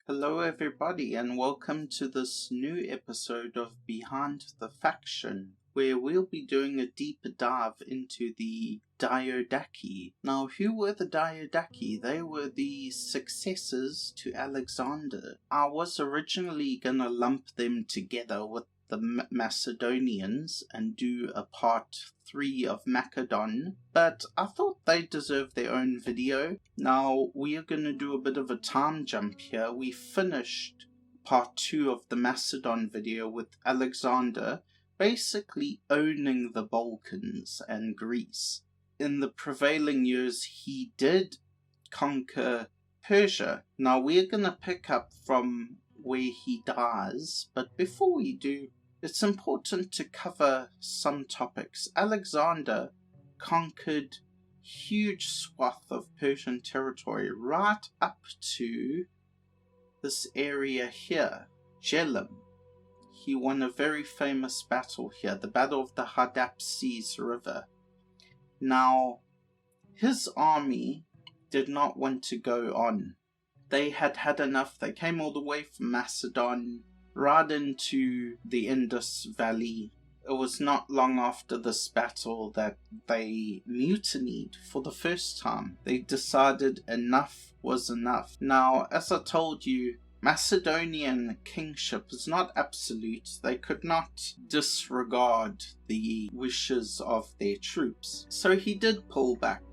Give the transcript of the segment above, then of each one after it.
Hello everybody and welcome to this new episode of Behind the Faction, where we'll be doing a deeper dive into the Dayadachi. Now, who were the Dayadachi? They were the successors to Alexander. I was originally going to lump them together with the Macedonians and do a part 3 of Macedon, but I thought they deserved their own video. Now we are going to do a bit of a time jump here. We finished part 2 of the Macedon video with Alexander basically owning the Balkans and Greece. In the prevailing years he did conquer Persia. Now we're going to pick up from where he dies, but before we do, it's important to cover some topics. Alexander conquered huge swath of Persian territory right up to this area here, Jhelum. He won a very famous battle here, the Battle of the Hydaspes River. Now, his army did not want to go on. They had had enough. They came all the way from Macedon right into the Indus Valley. It was not long after this battle that they mutinied for the first time. They decided enough was enough. Now, as I told you, Macedonian kingship is not absolute. They could not disregard the wishes of their troops. So he did pull back.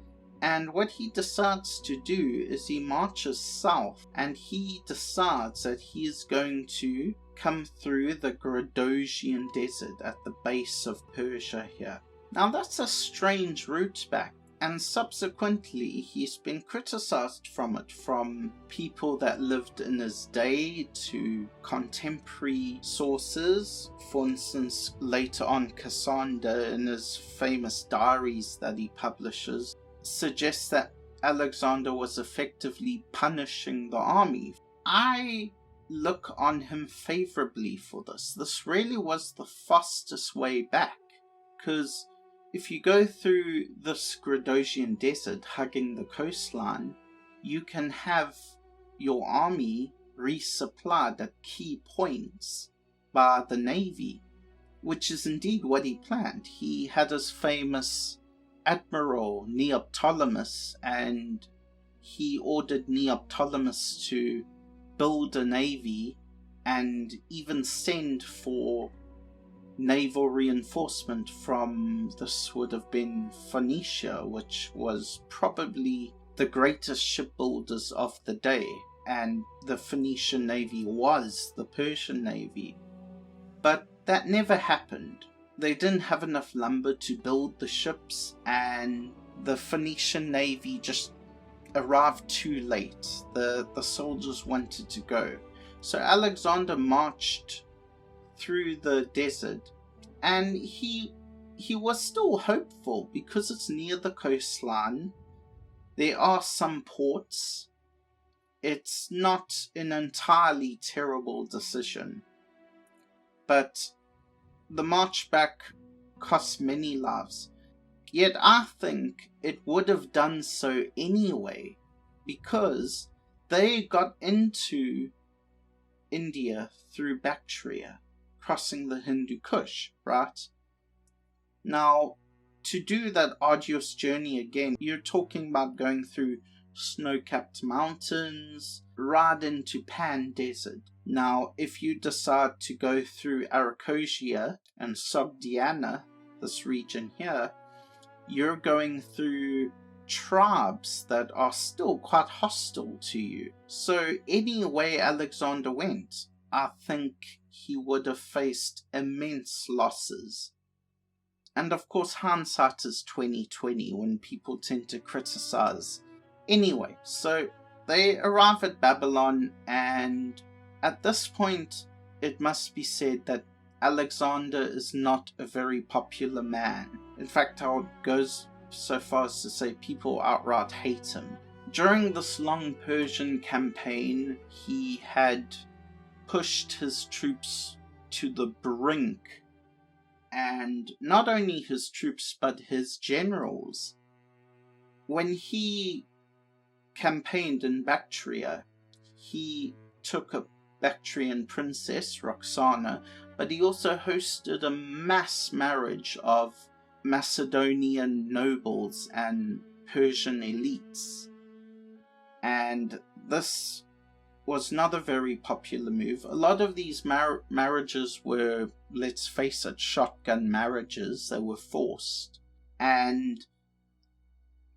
And what he decides to do is he marches south and he decides that he is going to come through the Diadochi desert at the base of Persia here. Now that's a strange route back, and subsequently he's been criticized from it, from people that lived in his day to contemporary sources. For instance, later on Cassander, in his famous diaries that he publishes, suggests that Alexander was effectively punishing the army. I look on him favorably for this. This really was the fastest way back, because if you go through this Diadochi desert hugging the coastline, you can have your army resupplied at key points by the navy, which is indeed what he planned. He had his famous Admiral Neoptolemus, and he ordered Neoptolemus to build a navy and even send for naval reinforcement from, this would have been Phoenicia, which was probably the greatest shipbuilders of the day, and the Phoenician navy was the Persian navy. But that never happened. They didn't have enough lumber to build the ships, and the Phoenician navy just arrived too late. The soldiers wanted to go. So Alexander marched through the desert, and he was still hopeful because it's near the coastline. There are some ports. It's not an entirely terrible decision, but the march back cost many lives. Yet I think it would have done so anyway, because they got into India through Bactria, crossing the Hindu Kush, right? Now, to do that arduous journey again, you're talking about going through snow-capped mountains, right into Pan Desert. Now, if you decide to go through Aradyus and Sogdiana, this region here, you're going through tribes that are still quite hostile to you. So any way Alexander went, I think he would have faced immense losses. And of course, hindsight is 20/20 when people tend to criticize. Anyway, so they arrive at Babylon, and at this point, it must be said that Alexander is not a very popular man. In fact, I would go so far as to say people outright hate him. During this long Persian campaign, he had pushed his troops to the brink, and not only his troops but his generals. When he campaigned in Bactria, he took a Bactrian princess, Roxana, but he also hosted a mass marriage of Macedonian nobles and Persian elites. And this was not a very popular move. A lot of these marriages were, let's face it, shotgun marriages. They were forced. And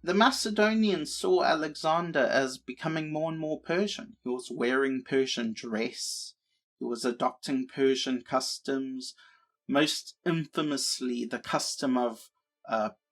the Macedonians saw Alexander as becoming more and more Persian. He was wearing Persian dress. He was adopting Persian customs. Most infamously, the custom of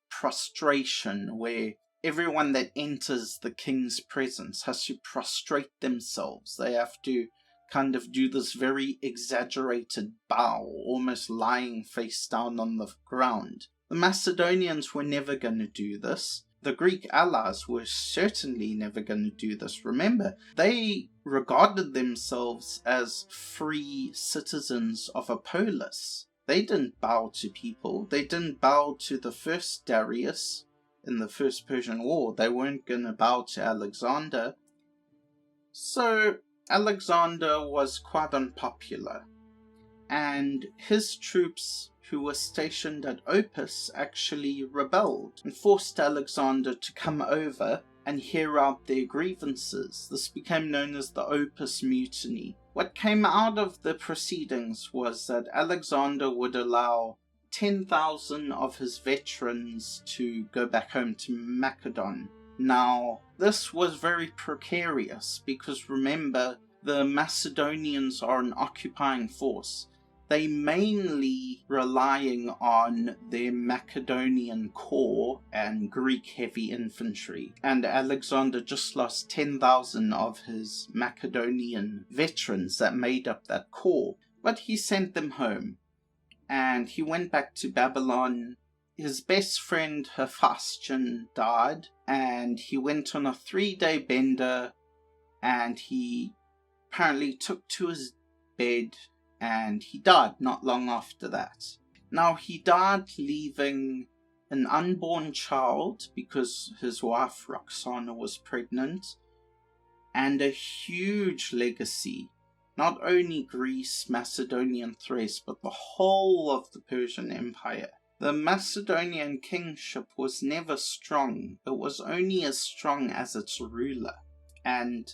prostration, where everyone that enters the king's presence has to prostrate themselves. They have to kind of do this very exaggerated bow, almost lying face down on the ground. The Macedonians were never going to do this. The Greek allies were certainly never going to do this. Remember, they regarded themselves as free citizens of a polis. They didn't bow to people. They didn't bow to the first Darius in the First Persian War. They weren't going to bow to Alexander. So Alexander was quite unpopular. And his troops, who were stationed at Opus, actually rebelled and forced Alexander to come over and hear out their grievances. This became known as the Opus Mutiny. What came out of the proceedings was that Alexander would allow 10,000 of his veterans to go back home to Macedon. Now, this was very precarious because remember, the Macedonians are an occupying force. They mainly relying on their Macedonian corps and Greek heavy infantry. And Alexander just lost 10,000 of his Macedonian veterans that made up that corps. But he sent them home. And he went back to Babylon. His best friend Hephaestion died. And he went on a 3-day bender. And he apparently took to his bed. And he died not long after that. Now, he died leaving an unborn child because his wife Roxana was pregnant, and a huge legacy. Not only Greece, Macedonia, and Thrace, but the whole of the Persian Empire. The Macedonian kingship was never strong. It was only as strong as its ruler. And,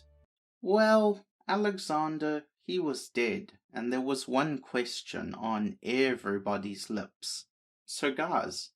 well, Alexander, he was dead. And there was one question on everybody's lips. So guys,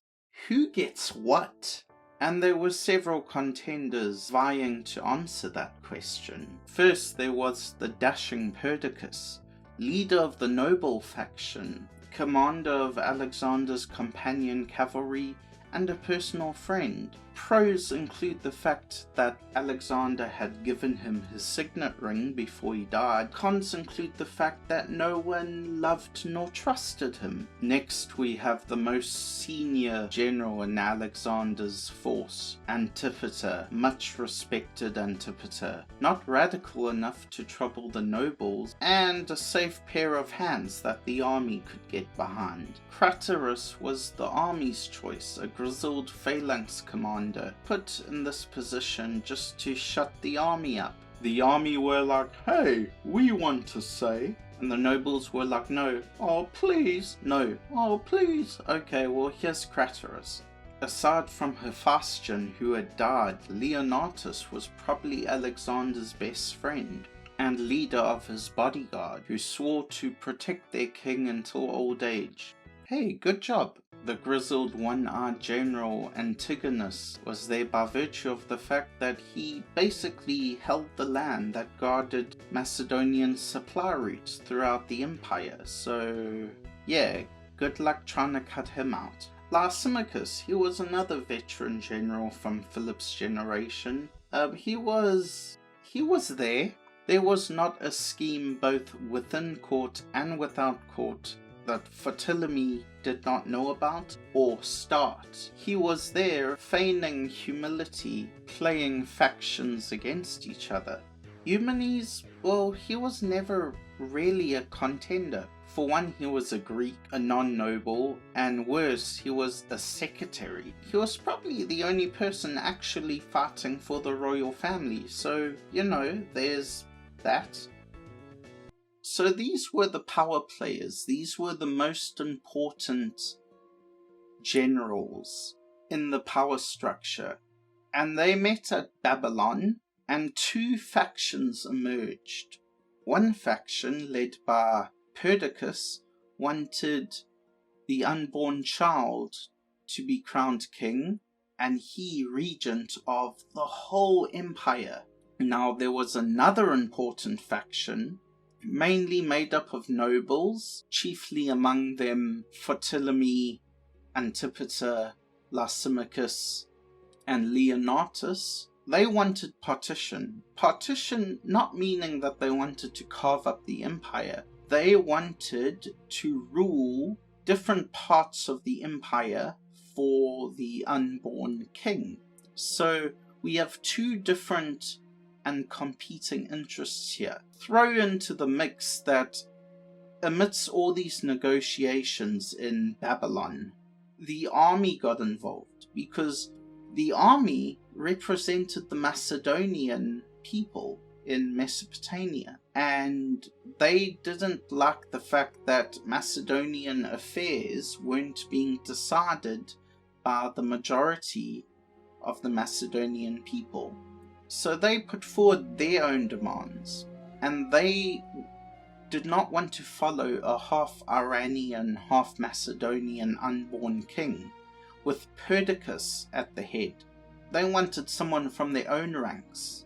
who gets what? And there were several contenders vying to answer that question. First there was the dashing Perdiccas, leader of the noble faction, commander of Alexander's companion cavalry, and a personal friend. Pros include the fact that Alexander had given him his signet ring before he died. Cons include the fact that no one loved nor trusted him. Next we have the most senior general in Alexander's force, Antipater, much respected Antipater. Not radical enough to trouble the nobles, and a safe pair of hands that the army could get behind. Craterus was the army's choice, a grizzled phalanx commander, put in this position just to shut the army up. The army were like, hey, we want to say. And the nobles were like, no, oh please, no, oh please. Okay, well here's Craterus. Aside from Hephaestion, who had died, Leonatus was probably Alexander's best friend and leader of his bodyguard, who swore to protect their king until old age. Hey, good job. The grizzled one-eyed general Antigonus was there by virtue of the fact that he basically held the land that guarded Macedonian supply routes throughout the empire. So yeah, good luck trying to cut him out. Lysimachus, he was another veteran general from Philip's generation. He was there. There was not a scheme both within court and without court that Ptolemy did not know about or start. He was there feigning humility, playing factions against each other. Eumenes, well, he was never really a contender. For one, he was a Greek, a non-noble, and worse, he was a secretary. He was probably the only person actually fighting for the royal family, so, you know, there's that. So these were the power players. These were the most important generals in the power structure. And they met at Babylon, and two factions emerged. One faction, led by Perdiccas, wanted the unborn child to be crowned king, and he regent of the whole empire. Now there was another important faction, mainly made up of nobles, chiefly among them Ptolemy, Antipater, Lysimachus, and Leonatus. They wanted partition. Partition not meaning that they wanted to carve up the empire. They wanted to rule different parts of the empire for the unborn king. So we have two different and competing interests here. Throw into the mix that amidst all these negotiations in Babylon, the army got involved, because the army represented the Macedonian people in Mesopotamia, and they didn't like the fact that Macedonian affairs weren't being decided by the majority of the Macedonian people. So they put forward their own demands, and they did not want to follow a half Iranian, half Macedonian unborn king with Perdiccas at the head. They wanted someone from their own ranks,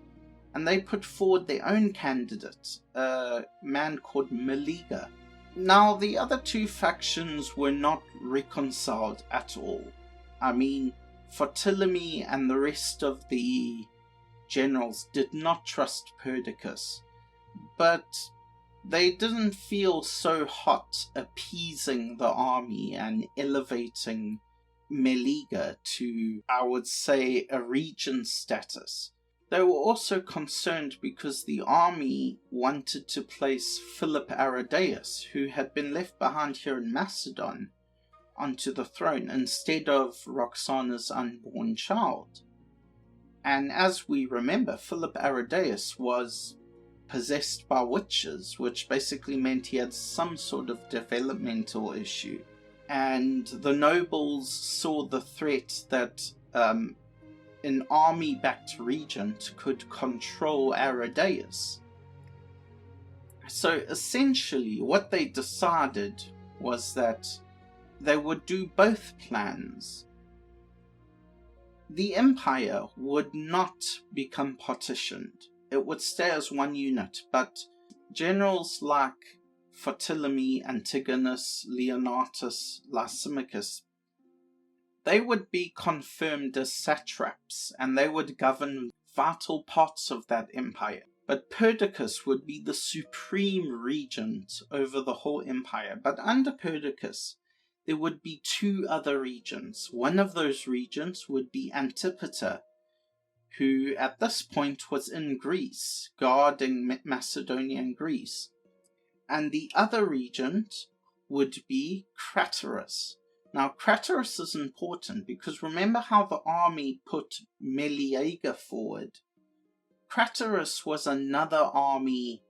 and they put forward their own candidate, a man called Meleager. Now the other two factions were not reconciled at all. I mean, Ptolemy and the rest of the generals did not trust Perdiccas, but they didn't feel so hot appeasing the army and elevating Meleager to, I would say, a regent status. They were also concerned because the army wanted to place Philip Aradyus, who had been left behind here in Macedon, onto the throne instead of Roxana's unborn child. And as we remember, Philip Aradyus was possessed by witches, which basically meant he had some sort of developmental issue. And the nobles saw the threat that an army-backed regent could control Aradyus. So essentially what they decided was that they would do both plans. The empire would not become partitioned. It would stay as one unit, but generals like Ptolemy, Antigonus, Leonatus, Lysimachus, they would be confirmed as satraps, and they would govern vital parts of that empire. But Perdiccas would be the supreme regent over the whole empire. But under Perdiccas, there would be two other regents. One of those regents would be Antipater, who at this point was in Greece, guarding Macedonian Greece. And the other regent would be Craterus. Now, Craterus is important because remember how the army put Meleager forward? Craterus was another army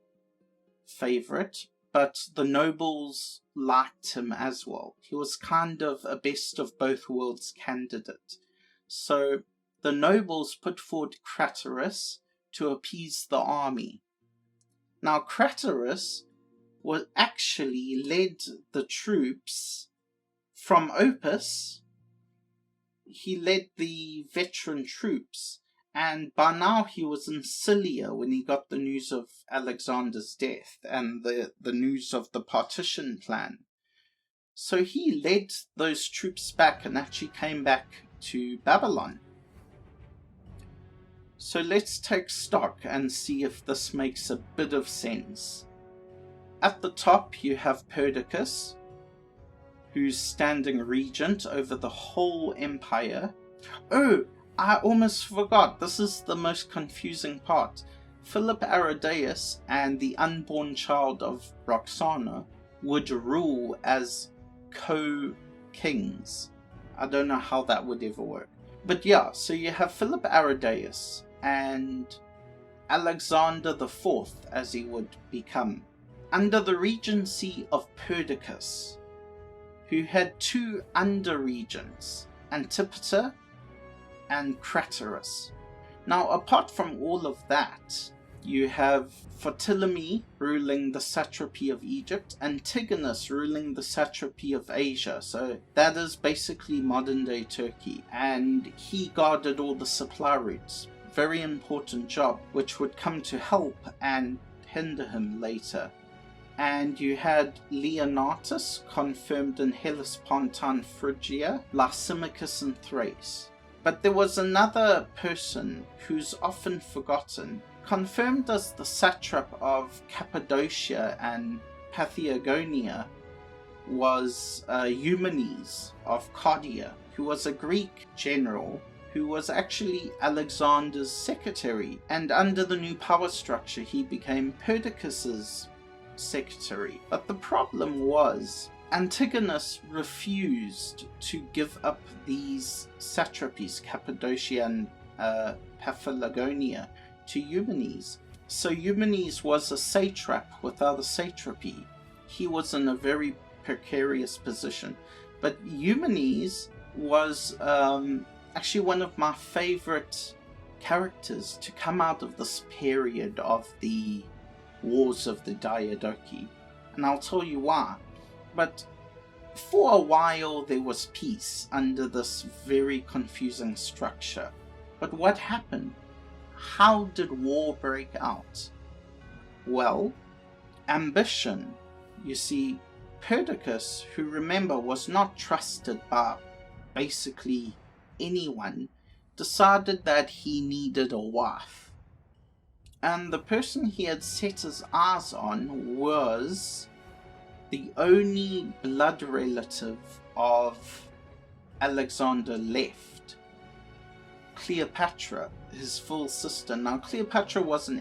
favorite, but the nobles liked him as well. He was kind of a best of both worlds candidate. So the nobles put forward Craterus to appease the army. Now, Craterus was actually led the troops from Opus. He led the veteran troops, and by now he was in Syria when he got the news of Alexander's death and the news of the partition plan. So he led those troops back and actually came back to Babylon. So let's take stock and see if this makes a bit of sense. At the top you have Perdiccas, who's standing regent over the whole empire. Oh, I almost forgot, this is the most confusing part. Philip Aradyus and the unborn child of Roxana would rule as co-kings. I don't know how that would ever work. But yeah, so you have Philip Aradyus and Alexander the Fourth, as he would become. under the regency of Perdiccas, who had two under-regents, Antipater and Craterus. Now, apart from all of that, you have Ptolemy ruling the satrapy of Egypt, Antigonus ruling the satrapy of Asia, so that is basically modern-day Turkey, and he guarded all the supply routes. Very important job, which would come to help and hinder him later. And you had Leonatus, confirmed in Hellespontine, Phrygia, Lysimachus in Thrace. But there was another person who's often forgotten, confirmed as the satrap of Cappadocia and Paphlagonia, was Eumenes of Cardia, who was a Greek general who was actually Alexander's secretary, and under the new power structure he became Perdiccas's secretary. But the problem was Antigonus refused to give up these satrapies, Cappadocia and Paphlagonia, to Eumenes. So Eumenes was a satrap without a satrapy. He was in a very precarious position. But Eumenes was actually one of my favorite characters to come out of this period of the Wars of the Diadochi. And I'll tell you why. But for a while there was peace under this very confusing structure. But what happened? How did war break out? Well, ambition. You see, Perdiccas, who remember was not trusted by basically anyone, decided that he needed a wife. And the person he had set his eyes on was the only blood relative of Alexander left, Cleopatra, his full sister. Now Cleopatra was in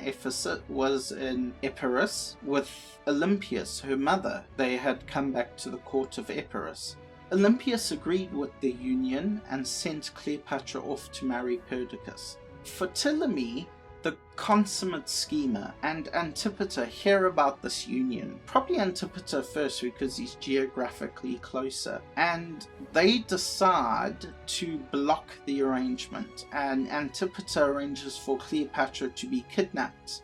Epirus with Olympias, her mother. They had come back to the court of Epirus. Olympias agreed with the union and sent Cleopatra off to marry Perdiccas. Ptolemy, the consummate schemer, and Antipater hear about this union. Probably Antipater first because he's geographically closer. And they decide to block the arrangement. And Antipater arranges for Cleopatra to be kidnapped.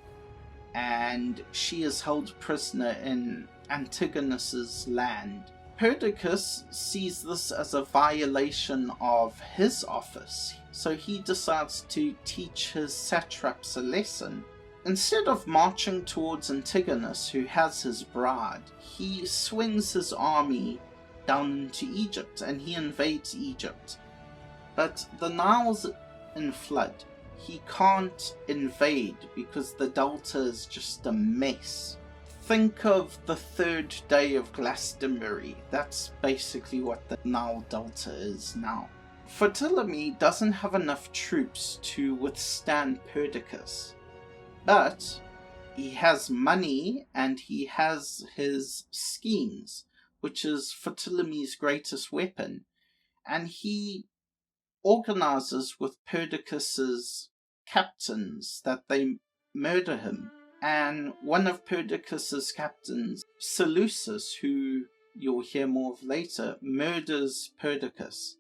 And she is held prisoner in Antigonus's land. Perdiccas sees this as a violation of his office, so he decides to teach his satraps a lesson. Instead of marching towards Antigonus, who has his bride, he swings his army down into Egypt and he invades Egypt. But the Nile's in flood. He can't invade because the delta is just a mess. Think of the third day of Glastonbury. That's basically what the Nile Delta is now. Ptolemy doesn't have enough troops to withstand Perdiccas, but he has money and he has his schemes, which is Ptolemy's greatest weapon, and he organizes with Perdiccas's captains that they murder him. And one of Perdiccas's captains, Seleucus, who you'll hear more of later, murders Perdiccas.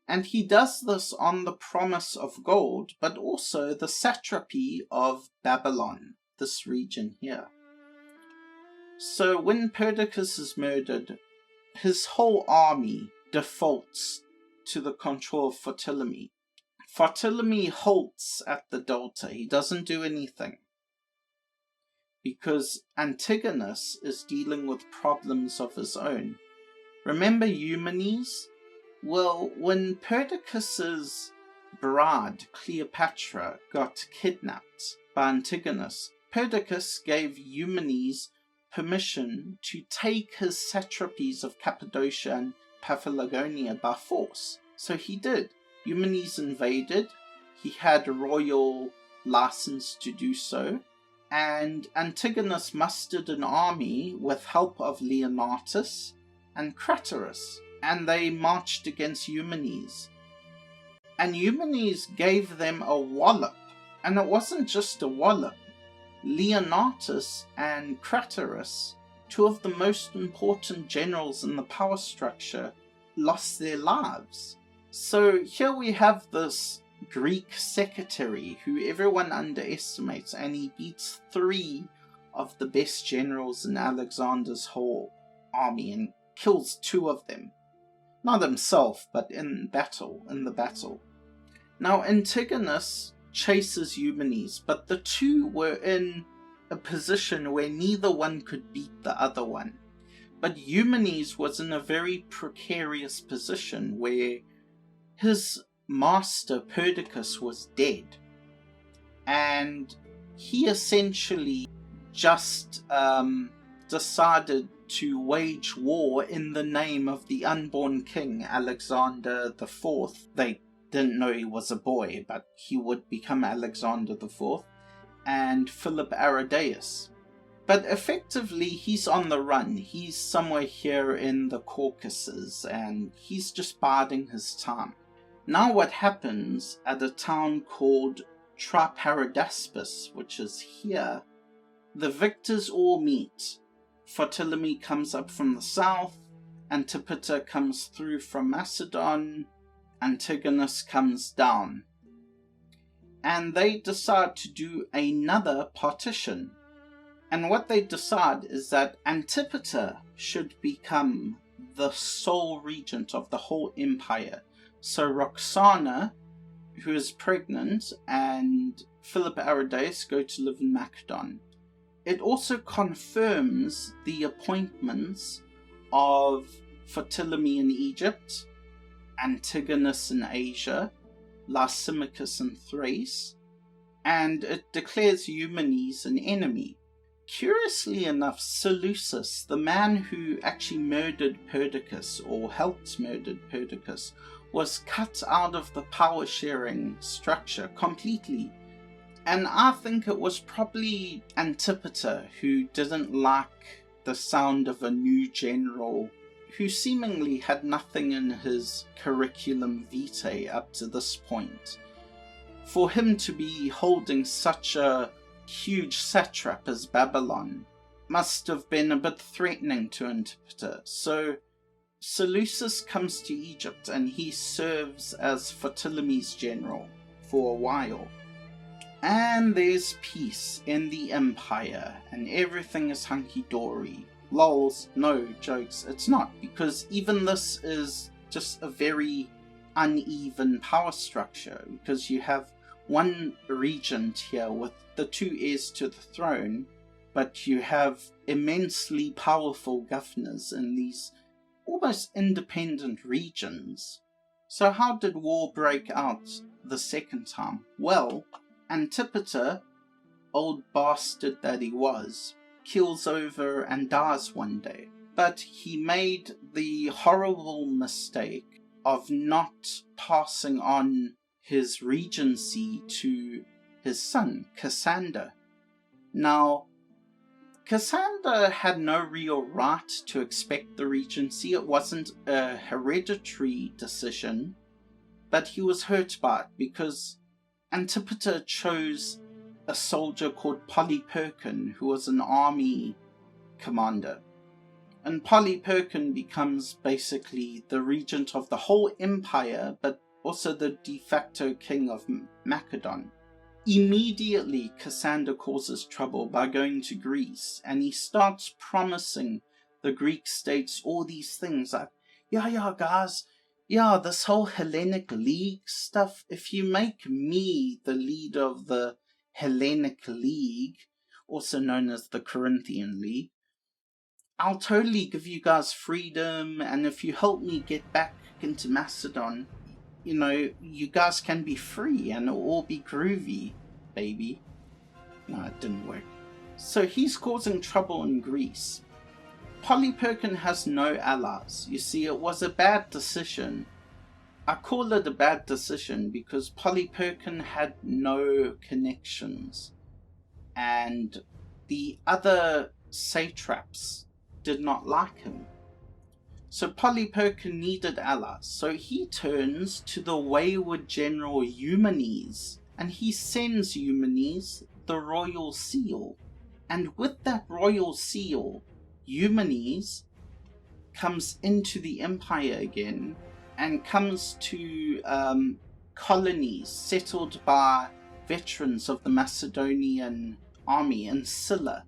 And he does this on the promise of gold, but also the satrapy of Babylon, this region here. So when Perdiccas is murdered, his whole army defaults to the control of Ptolemy. Ptolemy halts at the delta. He doesn't do anything, because Antigonus is dealing with problems of his own. Remember Eumenes? Well, when Perdiccas's bride, Cleopatra, got kidnapped by Antigonus, Perdiccas gave Eumenes permission to take his satrapies of Cappadocia and Paphlagonia by force. So he did. Eumenes invaded. He had a royal license to do so. And Antigonus mustered an army with help of Leonatus and Craterus, and they marched against Eumenes. And Eumenes gave them a wallop, and it wasn't just a wallop. Leonatus and Craterus two of the most important generals in the power structure lost their lives. So here we have this Greek secretary who everyone underestimates, and he beats 3 of the best generals in Alexander's whole army and kills 2 of them. Not himself, but in the battle. Now Antigonus chases Eumenes, but the 2 were in a position where neither one could beat the other one. But Eumenes was in a very precarious position where his master Perdiccas was dead, and he essentially just decided to wage war in the name of the unborn king Alexander IV. They didn't know he was a boy, but he would become Alexander IV, and Philip Aradyus. But effectively he's on the run. He's somewhere here in the Caucasus, and he's just biding his time. Now what happens at a town called Triparadaspis, which is here, the victors all meet. Ptolemy comes up from the south, Antipater comes through from Macedon, Antigonus comes down. And they decide to do another partition. And what they decide is that Antipater should become the sole regent of the whole empire. So Roxana, who is pregnant, and Philip Aradyus go to live in Macedon. It also confirms the appointments of Ptolemy in Egypt, Antigonus in Asia, Lysimachus in Thrace, and it declares Eumenes an enemy. Curiously enough, Seleucus, the man who actually murdered Perdiccas, or helped murder Perdiccas, was cut out of the power-sharing structure completely. And I think it was probably Antipater who didn't like the sound of a new general who seemingly had nothing in his curriculum vitae up to this point. For him to be holding such a huge satrap as Babylon must have been a bit threatening to Antipater. So Seleucus comes to Egypt and he serves as Ptolemy's general for a while. And there's peace in the empire and everything is hunky-dory. Lols, no jokes, it's not, because even this is just a very uneven power structure, because you have one regent here with the 2 heirs to the throne, but you have immensely powerful governors in these almost independent regions. So how did war break out the second time? Well, Antipater, old bastard that he was, keels over and dies one day. But he made the horrible mistake of not passing on his regency to his son, Cassander. Now, Cassander had no real right to expect the regency. It wasn't a hereditary decision, but he was hurt by it because Antipater chose a soldier called Polyperchon, who was an army commander. And Polyperchon becomes basically the regent of the whole empire, but also the de facto king of Macedon. Immediately, Cassander causes trouble by going to Greece, and he starts promising the Greek states all these things like, yeah guys, yeah, this whole Hellenic League stuff, if you make me the leader of the Hellenic League, also known as the Corinthian League, I'll totally give you guys freedom, and if you help me get back into Macedon, you know, you guys can be free and it'll all be groovy, baby. No, it didn't work. So he's causing trouble in Greece. Polyperchon has no allies. You see, it was a bad decision. I call it a bad decision because Polyperchon had no connections, and the other satraps did not like him. So Polyperchon needed allies, so he turns to the wayward general Eumenes, and he sends Eumenes the royal seal. And with that royal seal, Eumenes comes into the empire again and comes to colonies settled by veterans of the Macedonian army in Scylla,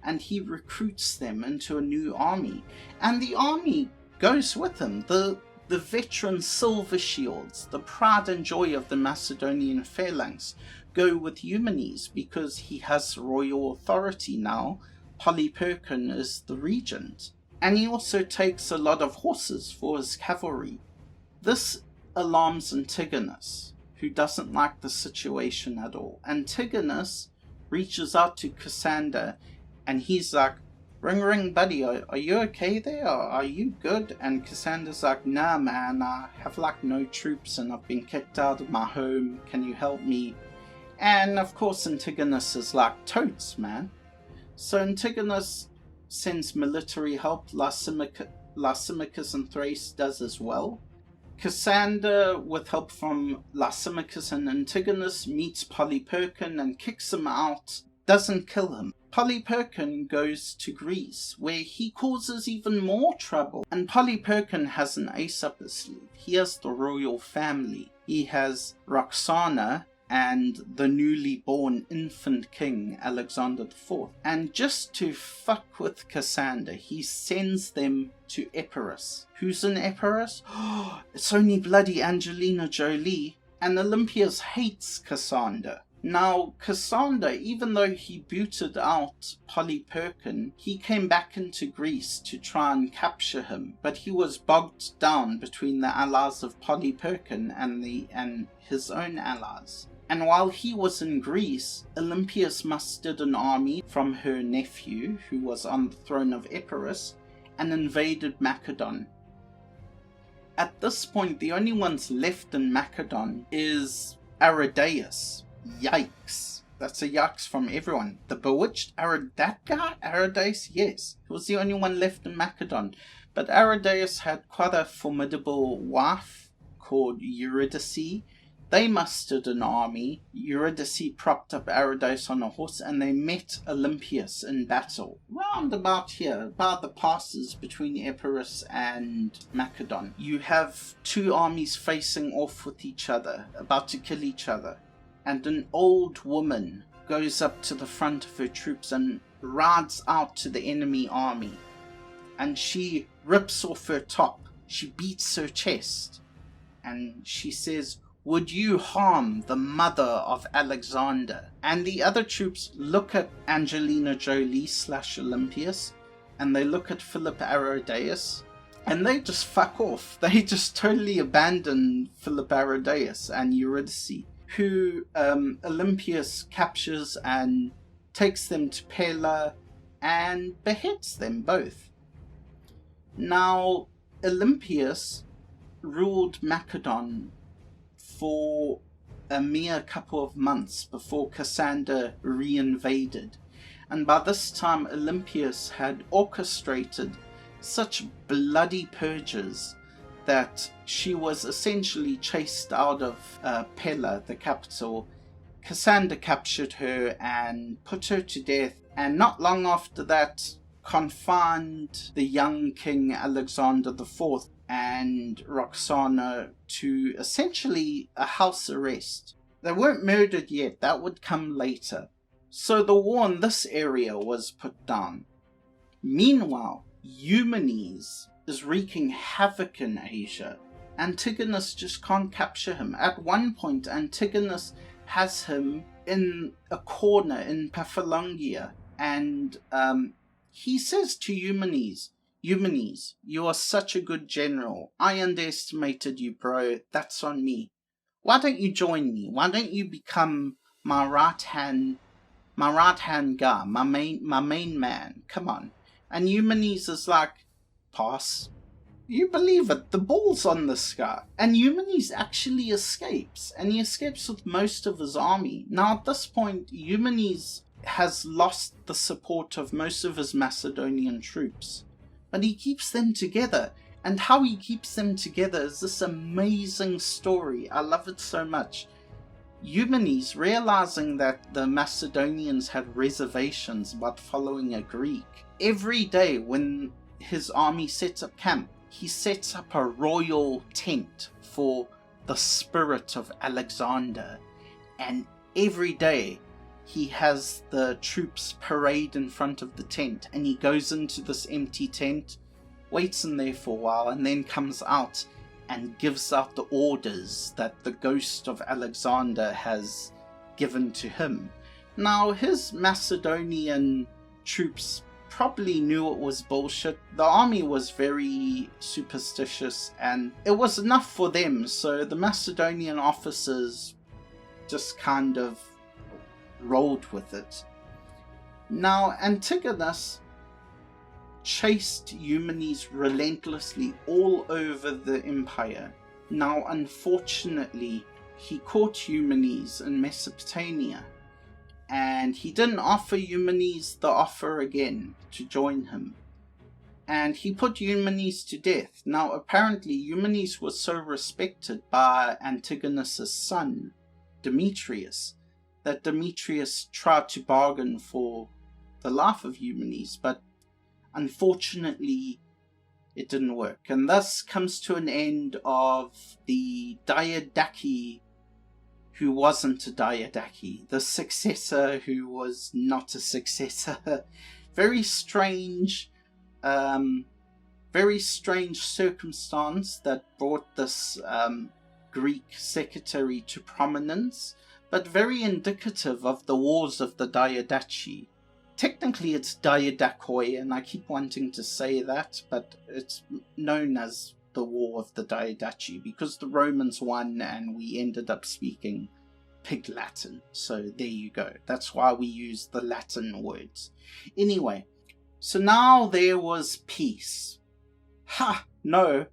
and he recruits them into a new army, and the army goes with him. The veteran silver shields, the pride and joy of the Macedonian phalanx, go with Eumenes because he has royal authority now. Polyperchon is the regent, and he also takes a lot of horses for his cavalry. This alarms Antigonus, who doesn't like the situation at all. Antigonus reaches out to Cassander, and he's like, ring ring buddy, are you okay there? Are you good? And Cassander's like, nah man, I have like no troops and I've been kicked out of my home, can you help me? And of course Antigonus is like, totes man. So Antigonus sends military help. Lysimachus and Thrace does as well. Cassander, with help from Lysimachus and Antigonus, meets Polyperchon and kicks him out, doesn't kill him. Polyperchon goes to Greece, where he causes even more trouble. And Polyperchon has an ace up his sleeve. He has the royal family. He has Roxana and the newly born infant king Alexander IV. And just to fuck with Cassander, he sends them to Epirus. Who's in Epirus? It's only bloody Angelina Jolie. And Olympias hates Cassander. Now, Cassander, even though he booted out Polyperchon, he came back into Greece to try and capture him, but he was bogged down between the allies of Polyperchon and his own allies. And while he was in Greece, Olympias mustered an army from her nephew, who was on the throne of Epirus, and invaded Macedon. At this point, the only ones left in Macedon is Aradyus. Yikes. That's a yikes from everyone. The bewitched that guy? Aradyus? Yes. He was the only one left in Macedon. But Aradyus had quite a formidable wife called Eurydice. They mustered an army. Eurydice propped up Aradyus on a horse, and they met Olympias in battle. Round about here, about the passes between Epirus and Macedon. You have two armies facing off with each other, about to kill each other. And an old woman goes up to the front of her troops and rides out to the enemy army. And she rips off her top. She beats her chest. And she says, "Would you harm the mother of Alexander?" And the other troops look at Angelina Jolie / Olympias, and they look at Philip Aradyus, and they just fuck off. They just totally abandon Philip Aradyus and Eurydice, who Olympias captures and takes them to Pella and beheads them both. Now, Olympias ruled Macedon for a mere couple of months before Cassander reinvaded, and by this time Olympias had orchestrated such bloody purges that she was essentially chased out of Pella, the capital. Cassander captured her and put her to death, and not long after that confined the young king Alexander IV and Roxana to essentially a house arrest. They weren't murdered yet, that would come later. So the war in this area was put down. Meanwhile, Eumenes is wreaking havoc in Asia. Antigonus just can't capture him. At one point, Antigonus has him in a corner in Paphlagonia, and he says to Eumenes, "Eumenes, you are such a good general. I underestimated you, bro. That's on me. Why don't you join me? Why don't you become my right hand guy, my main man? Come on." And Eumenes is like, "Pass." You believe it, the ball's on this guy. And Eumenes actually escapes, and he escapes with most of his army. Now at this point, Eumenes has lost the support of most of his Macedonian troops, but he keeps them together. And how he keeps them together is this amazing story. I love it so much. Eumenes, realizing that the Macedonians had reservations about following a Greek, every day when his army sets up camp, he sets up a royal tent for the spirit of Alexander, and every day he has the troops parade in front of the tent, and he goes into this empty tent, waits in there for a while, and then comes out and gives out the orders that the ghost of Alexander has given to him. Now, his Macedonian troops probably knew it was bullshit. The army was very superstitious, and it was enough for them, so the Macedonian officers just kind of rolled with it. Now, Antigonus chased Eumenes relentlessly all over the empire. Now, unfortunately, he caught Eumenes in Mesopotamia, and he didn't offer Eumenes the offer again to join him, and he put Eumenes to death. Now, apparently, Eumenes was so respected by Antigonus's son, Demetrius, that Demetrius tried to bargain for the life of Eumenes, but unfortunately, it didn't work. And thus comes to an end of the Dayadachi who wasn't a Dayadachi, the successor who was not a successor. Very strange circumstance that brought this Greek secretary to prominence, but very indicative of the wars of the Dayadachi. Technically it's Dayadakoi, and I keep wanting to say that, but it's known as the War of the Dayadachi because the Romans won and we ended up speaking Pig Latin. So there you go. That's why we use the Latin words. Anyway, so now there was peace. Ha! No.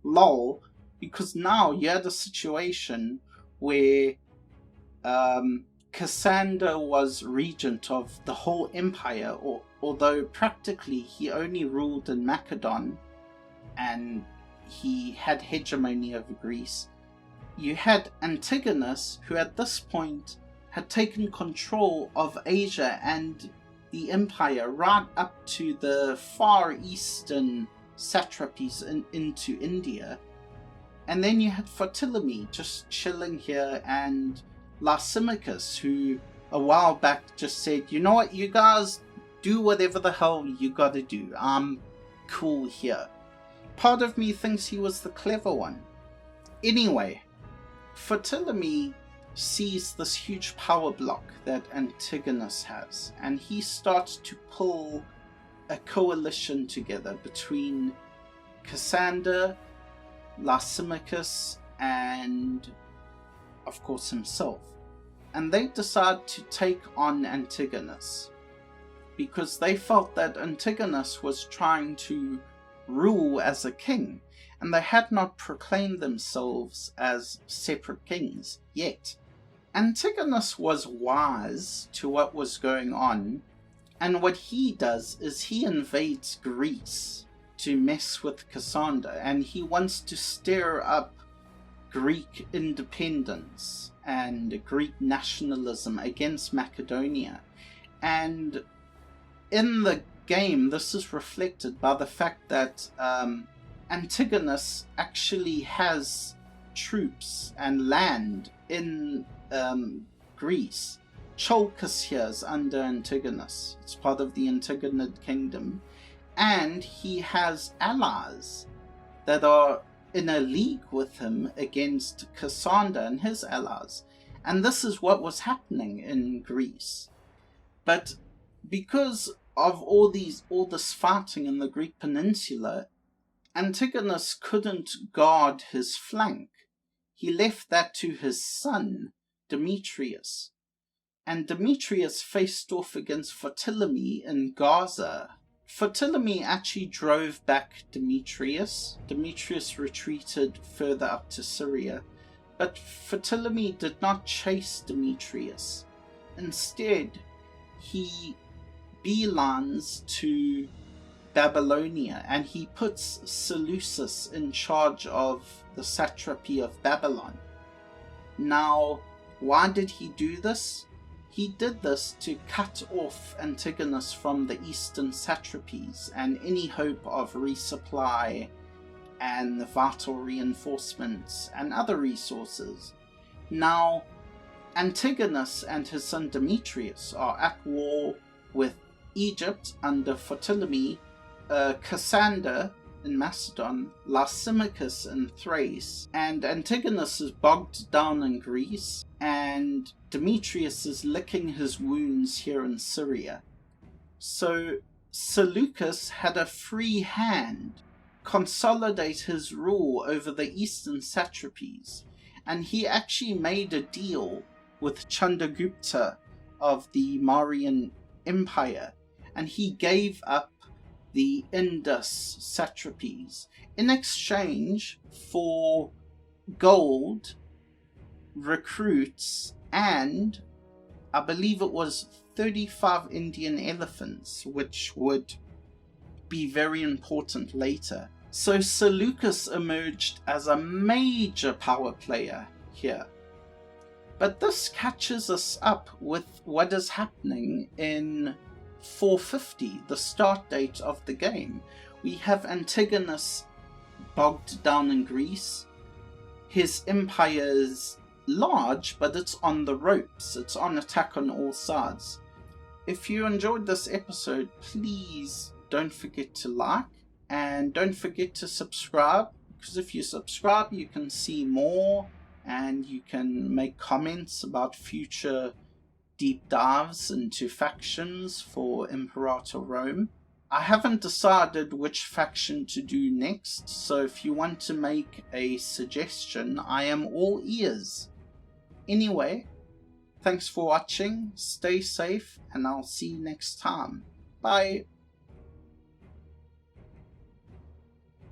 Lol. Because now you had a situation where Cassander was regent of the whole empire, although practically he only ruled in Macedon and he had hegemony over Greece. You had Antigonus, who at this point had taken control of Asia and the empire right up to the far eastern satrapies into India. And then you had Ptolemy just chilling here, and Lysimachus, who a while back just said, you know what, you guys do whatever the hell you gotta do. I'm cool here. Part of me thinks he was the clever one. Anyway, Ptolemy sees this huge power block that Antigonus has, and he starts to pull a coalition together between Cassander, Lysimachus, and of course himself. And they decide to take on Antigonus because they felt that Antigonus was trying to rule as a king, and they had not proclaimed themselves as separate kings yet. Antigonus was wise to what was going on, and what he does is he invades Greece to mess with Cassander, and he wants to stir up Greek independence and Greek nationalism against Macedonia. And in the game, this is reflected by the fact that Antigonus actually has troops and land in Greece. Chalkis here is under Antigonus. It's part of the Antigonid kingdom. And he has allies that are in a league with him against Cassander and his allies. And this is what was happening in Greece. But because of all this fighting in the Greek peninsula, Antigonus couldn't guard his flank. He left that to his son, Demetrius. And Demetrius faced off against Ptolemy in Gaza. Ptolemy actually drove back Demetrius. Demetrius retreated further up to Syria. But Ptolemy did not chase Demetrius. Instead, he beelines to Babylonia, and he puts Seleucus in charge of the satrapy of Babylon. Now, Why did he do this? He did this to cut off Antigonus from the eastern satrapies and any hope of resupply and vital reinforcements and other resources. Now, Antigonus and his son Demetrius are at war with Egypt under Ptolemy, Cassander in Macedon, Lysimachus in Thrace, and Antigonus is bogged down in Greece, and Demetrius is licking his wounds here in Syria. So Seleucus had a free hand consolidate his rule over the eastern satrapies, and he actually made a deal with Chandragupta of the Mauryan Empire, and he gave up the Indus satrapies in exchange for gold, recruits, and I believe it was 35 Indian elephants, which would be very important later. So Seleucus emerged as a major power player here. But this catches us up with what is happening in 450, the start date of the game. We have Antigonus bogged down in Greece. His empire is large, but it's on the ropes. It's on attack on all sides. If you enjoyed this episode, please don't forget to like and don't forget to subscribe, because if you subscribe you can see more and you can make comments about future deep dives into factions for Imperator Rome. I haven't decided which faction to do next, so if you want to make a suggestion, I am all ears. Anyway, thanks for watching, stay safe, and I'll see you next time. Bye!